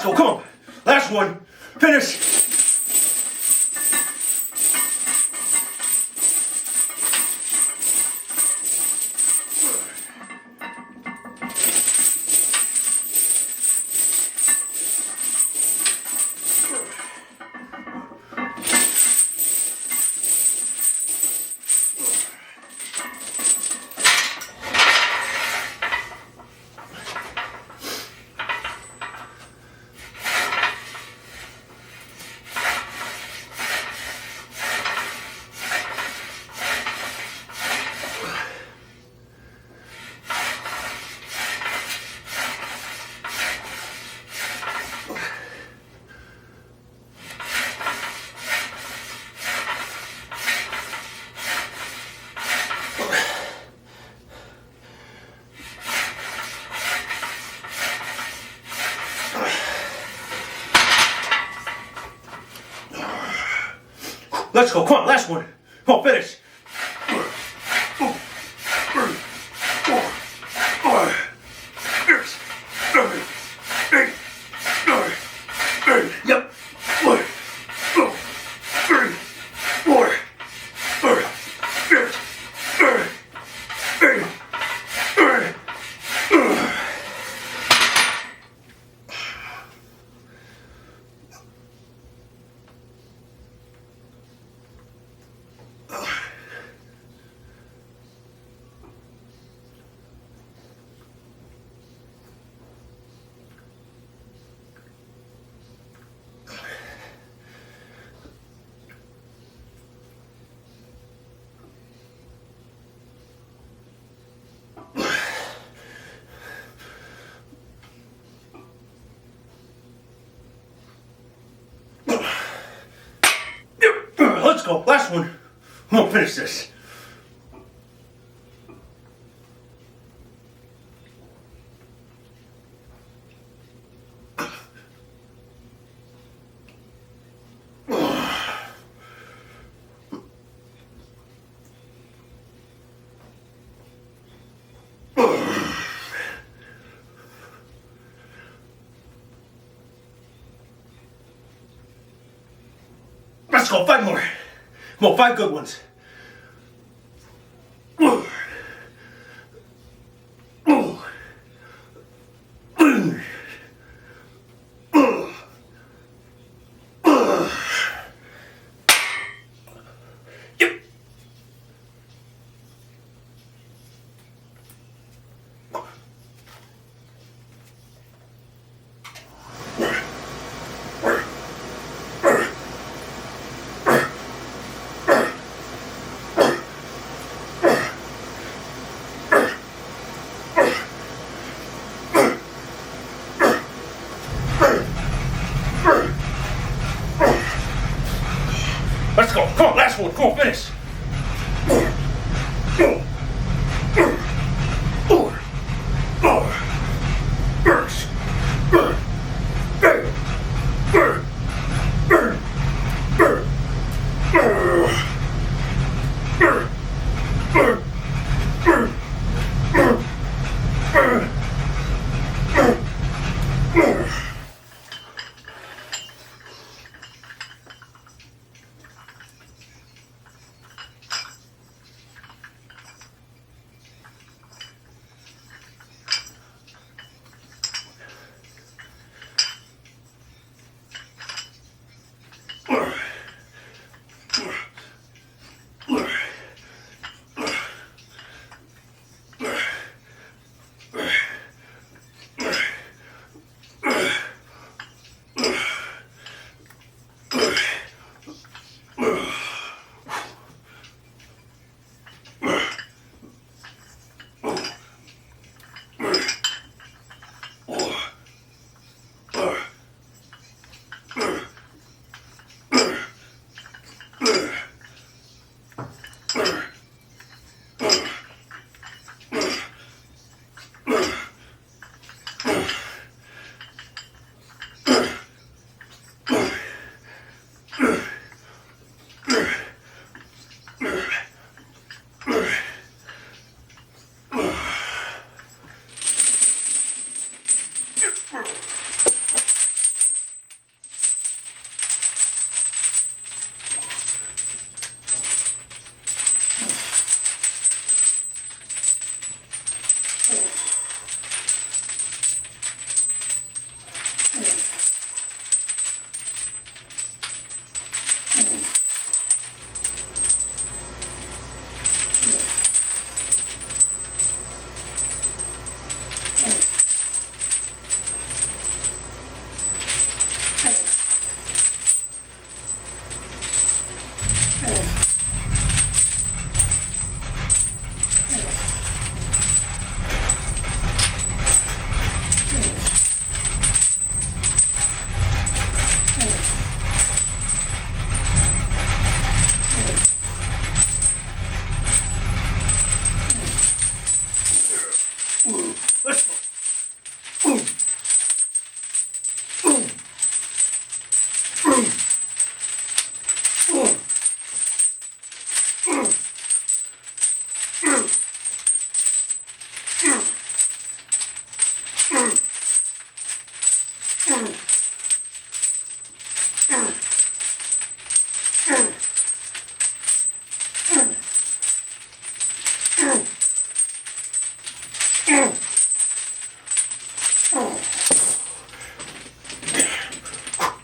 go, come on. Last one. Finish. Let's go, come on, last one. Come on, finish. Yep. Let's go, last one. I'm gonna finish this. Let's go, 5 more. Come on, 5 good ones. Yep. Let's go. Come on, last one. Come on, finish.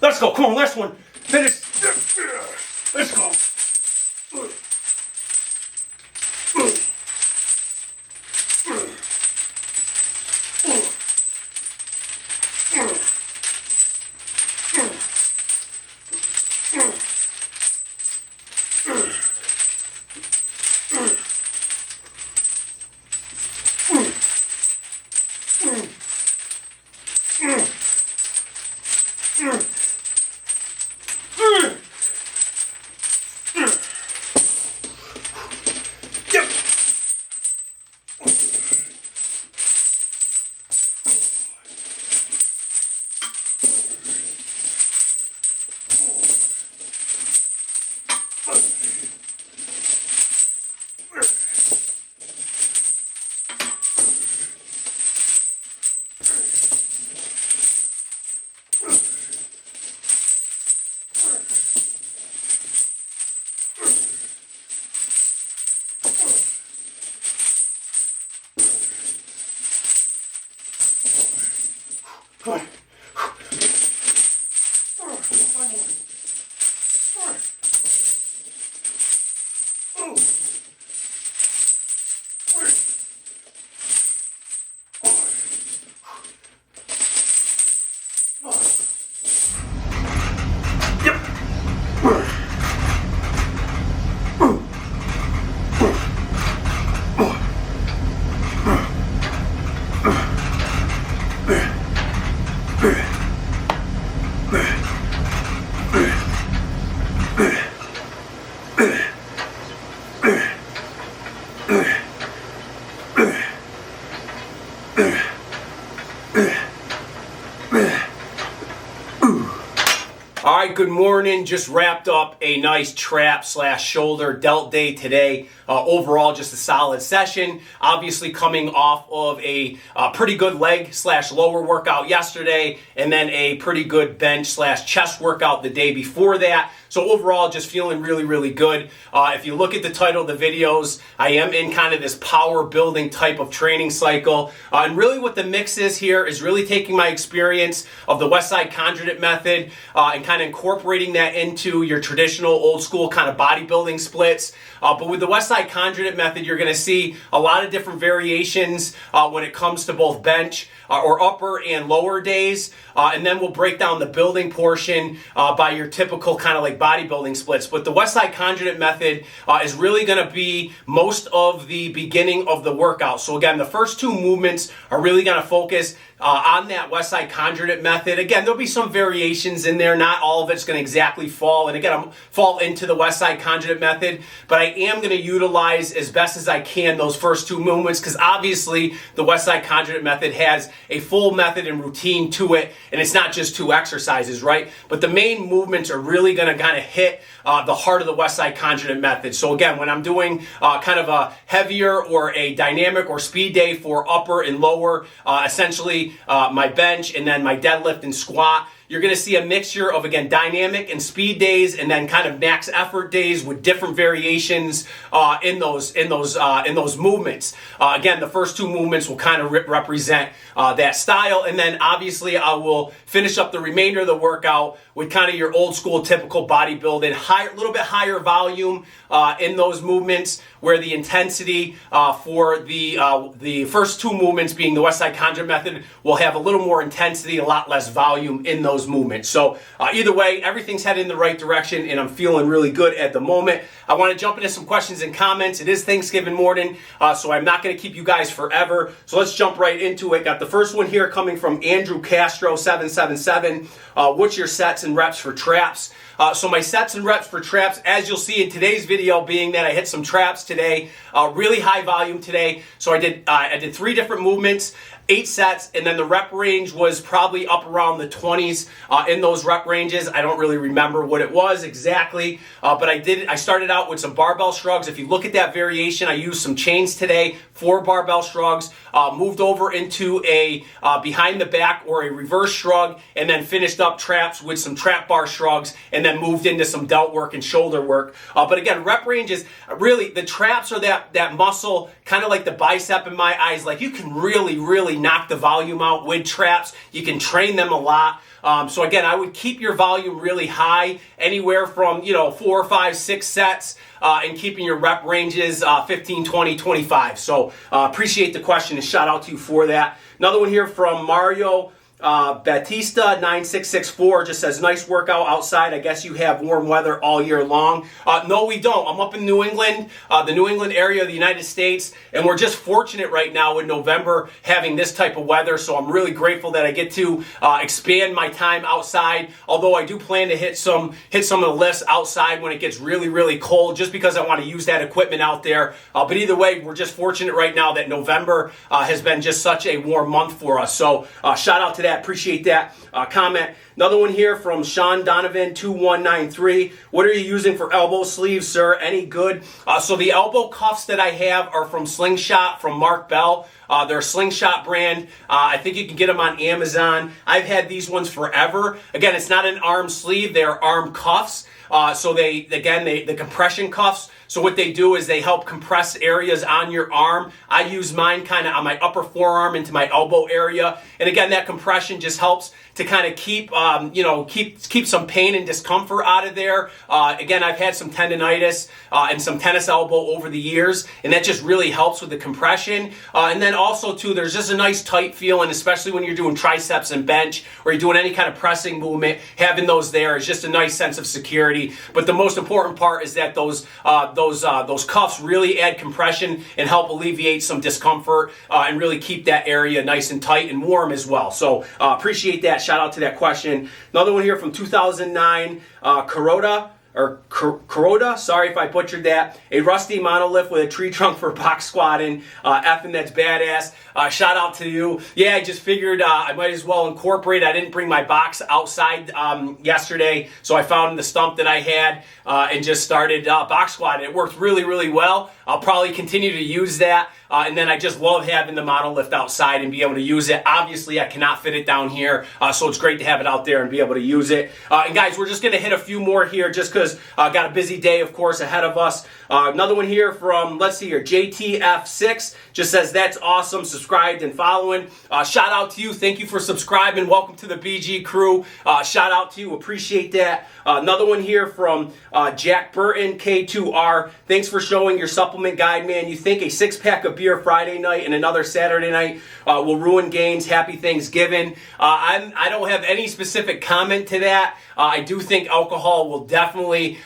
Let's go. Come on, last one. Finish. Let's go. Come on. All right, good morning. Just wrapped up a nice trap / shoulder delt day today. Overall, just a solid session. Obviously coming off of a pretty good leg / lower workout yesterday, and then a pretty good bench / chest workout the day before that. So overall, just feeling really, really good. If you look at the title of the videos, I am in kind of this power building type of training cycle. And really what the mix is here is really taking my experience of the Westside Conjugate method and kind of incorporating that into your traditional old school kind of bodybuilding splits. But with the Westside Conjugate method, you're going to see a lot of different variations when it comes to both bench or upper and lower days. And then we'll break down the building portion by your typical kind of like bodybuilding splits. But the Westside Conjugate method is really going to be most of the beginning of the workout. So again, the first two movements are really going to focus on that Westside Conjugate method. Again, there'll be some variations in there. Not all of it's going to exactly fall. And again, fall into the Westside Conjugate method. But I am going to utilize as best as I can those first two movements, because obviously the Westside Conjugate method has a full method and routine to it. And it's not just two exercises, right? But the main movements are really going to kind of hit the heart of the Westside Conjugate method. So again, when I'm doing kind of a heavier or a dynamic or speed day for upper and lower, essentially my bench and then my deadlift and squat, you're going to see a mixture of, again, dynamic and speed days, and then kind of max effort days with different variations in those movements. Again, the first two movements will kind of represent that style, and then obviously I will finish up the remainder of the workout with kind of your old school typical bodybuilding, a little bit higher volume in those movements, where the intensity for the first two movements, being the Westside Conjugate method, will have a little more intensity, a lot less volume in those movements. So either way, everything's headed in the right direction, and I'm feeling really good at the moment. I want to jump into some questions and comments. It is Thanksgiving morning, so I'm not going to keep you guys forever. So let's jump right into it. Got the first one here coming from Andrew Castro 777. What's your sets and reps for traps? So my sets and reps for traps, as you'll see in today's video, being that I hit some traps today, really high volume today. So I did 3 different movements, 8 sets, and then the rep range was probably up around the 20s in those rep ranges. I don't really remember what it was exactly, but I started out with some barbell shrugs. If you look at that variation, I used some chains today, 4 barbell shrugs, moved over into a behind the back or a reverse shrug, and then finished up traps with some trap bar shrugs, and then then moved into some delt work and shoulder work. But again, rep range is really, the traps are that muscle, kind of like the bicep in my eyes. Like, you can really knock the volume out with traps. You can train them a lot. So again, I would keep your volume really high, anywhere from 4, 5, 6 sets, and keeping your rep ranges 15, 20, 25. So appreciate the question and shout out to you for that. Another one here from Mario Batista 9664 just says, nice workout outside. I guess you have warm weather all year long. No, we don't. I'm up in New England, the New England area of the United States, and we're just fortunate right now in November having this type of weather. So I'm really grateful that I get to expand my time outside. Although I do plan to hit some of the lifts outside when it gets really cold, just because I want to use that equipment out there. But either way, we're just fortunate right now that November has been just such a warm month for us. So shout out to that. Appreciate that comment. Another one here from Sean Donovan 2193. What are you using for elbow sleeves, sir? Any good? So the elbow cuffs that I have are from Slingshot, from Mark Bell. They're a Slingshot brand. I think you can get them on Amazon. I've had these ones forever. Again, it's not an arm sleeve. They're arm cuffs. So the compression cuffs. So what they do is they help compress areas on your arm. I use mine kind of on my upper forearm into my elbow area. And again, that compression just helps to kind of keep some pain and discomfort out of there. Again, I've had some tendonitis and some tennis elbow over the years, and that just really helps with the compression. And then also too, there's just a nice tight feel, and especially when you're doing triceps and bench, or you're doing any kind of pressing movement, having those there is just a nice sense of security. But the most important part is that those cuffs really add compression and help alleviate some discomfort and really keep that area nice and tight and warm as well. So appreciate that. Shout out to that question. Another one here from 2009, Kuroda, sorry if I butchered that. A rusty monolift with a tree trunk for box squatting. Effing, that's badass. Shout out to you. Yeah, I just figured I might as well incorporate. I didn't bring my box outside yesterday, so I found the stump that I had and just started box squatting. It worked really well. I'll probably continue to use that. And then I just love having the monolift outside and be able to use it. Obviously, I cannot fit it down here, so it's great to have it out there and be able to use it. And guys, we're just going to hit a few more here just because I got a busy day, of course, ahead of us. Another one here from, let's see here, JTF6 just says, that's awesome, subscribed and following. Shout out to you. Thank you for subscribing. Welcome to the BG crew. Shout out to you. Appreciate that. Another one here from Jack Burton K2R. Thanks for showing your supplement guide, man. You think a 6-pack of beer Friday night and another Saturday night will ruin gains? Happy Thanksgiving. I don't have any specific comment to that. I do think alcohol will definitely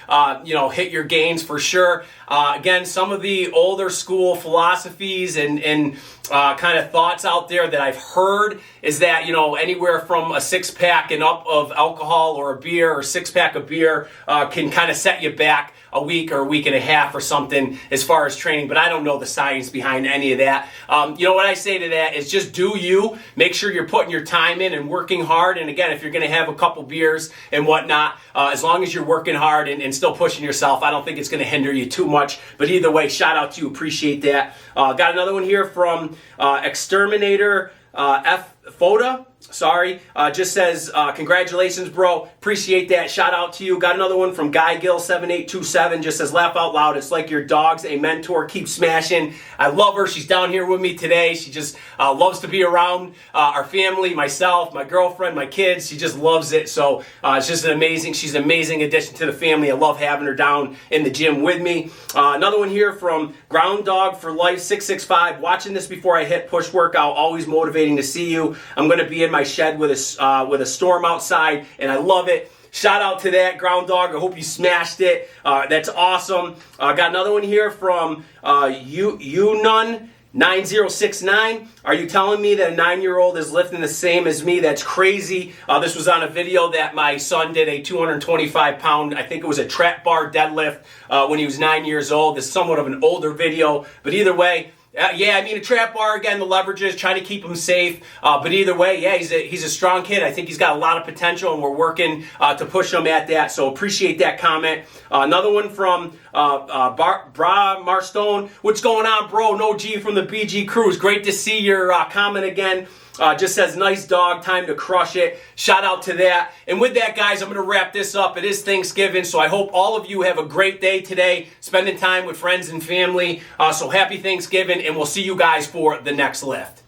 hit your gains for sure. Again, some of the older school philosophies and kind of thoughts out there that I've heard is that, anywhere from a 6-pack and up of alcohol or a beer or 6-pack of beer can kind of set you back a week or a week and a half or something as far as training, but I don't know the science behind any of that. What I say to that is just do you. Make sure you're putting your time in and working hard. And again, if you're going to have a couple beers and whatnot, as long as you're working hard and still pushing yourself, I don't think it's going to hinder you too much. But either way, shout out to you. Appreciate that. Got another one here from Exterminator F. Foda. Just says, congratulations, bro. Appreciate that. Shout out to you. Got another one from Guy Gill 7827. Just says, laugh out loud. It's like your dog's a mentor. Keep smashing. I love her. She's down here with me today. She just loves to be around our family, myself, my girlfriend, my kids. She just loves it. So it's just she's an amazing addition to the family. I love having her down in the gym with me. Another one here from Ground Dog for Life 665. Watching this before I hit push workout. Always motivating to see you. I'm going to be in my shed with a storm outside, and I love it. Shout out to that, Ground Dog. I hope you smashed it. That's awesome. Got another one here from Unun 9069. Are you telling me that a 9-year-old is lifting the same as me? That's crazy. This was on a video that my son did, a 225-pound, I think it was a trap bar deadlift when he was 9 years old. It's somewhat of an older video, but either way, a trap bar, again, the leverages, trying to keep him safe. But either way, he's a strong kid. I think he's got a lot of potential, and we're working to push him at that. So appreciate that comment. Another one from Bra Marstone, what's going on, bro? No G from the BG Cruise. Great to see your comment again. Just says, nice dog, time to crush it. Shout out to that. And with that, guys, I'm going to wrap this up. It is Thanksgiving, so I hope all of you have a great day today, spending time with friends and family. So happy Thanksgiving, and we'll see you guys for the next lift.